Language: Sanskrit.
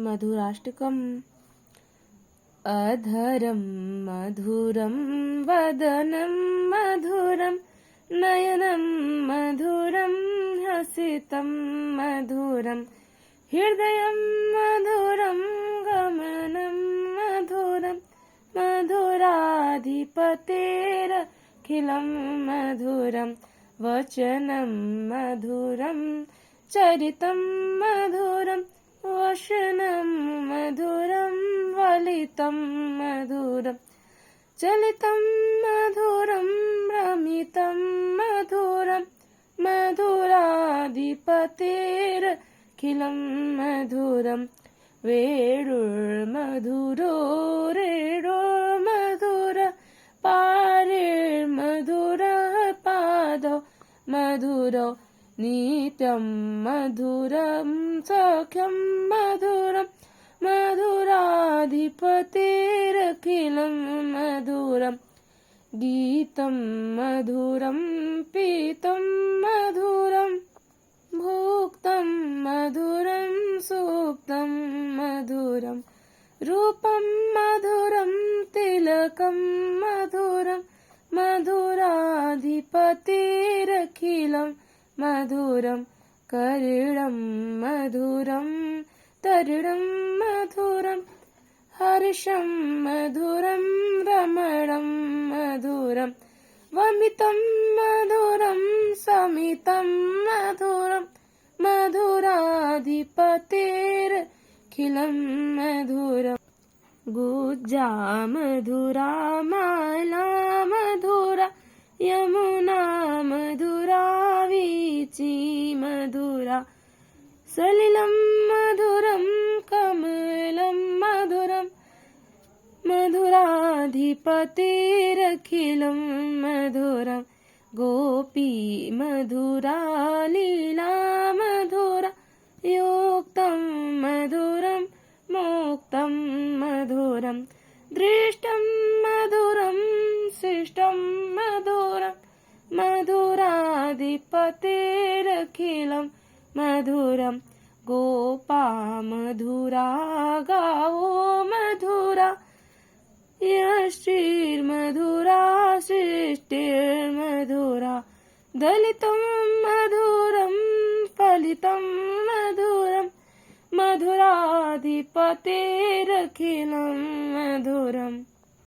मधुराष्टकम्। अधरं मधुरं वदनं मधुरं नयनं मधुरं हसितं मधुरं हृदयं मधुरं गमनं मधुरं मधुराधिपतेरखिलं मधुरं वचनं मधुरं चरितं मधुरं वशनं मधुरं वलितं मधुरं चलितं मधुरं रमितं मधुरं मधुराधिपतेरखिलं मधुरं वेणुर्मधुरो रेणुर्मधुर पाणिर्मधुरः पादौ मधुरौ नित्यं मधुरं सख्यं मधुरं मधुराधिपतेरखिलं मधुरं गीतं मधुरं पीतं मधुरं भुक्तं मधुरं सुप्तं मधुरं रूपं मधुरं तिलकं मधुरं मधुराधिपतेरखिलं मधुरं कर्णं मधुरं तरुणं मधुरं हर्षं मधुरं रमणं मधुरं वमितं मधुरं समितं मधुरं मधुराधिपतेरखिलं मधुरं गुज्जा मधुरा माला मधुरा यमुना मधुरा वीची मधुरा सलिलं मधुरं कमलं मधुरं मधुराधिपतेरखिलं मधुरं गोपी मधुरा लीला मधुरा योक्तं मधुरं मोक्तं मधुरं दृष्टं मधुरं शिष्टं मधुरं मधुराधिपतेरखिलं मधुरं गोपा मधुरा गावो मधुरा यश्रीर्मधुरा सृष्टिर्मधुरा दलितं मधुरं फलितं मधुरं मधुराधिपतेरखिलं मधुरम्।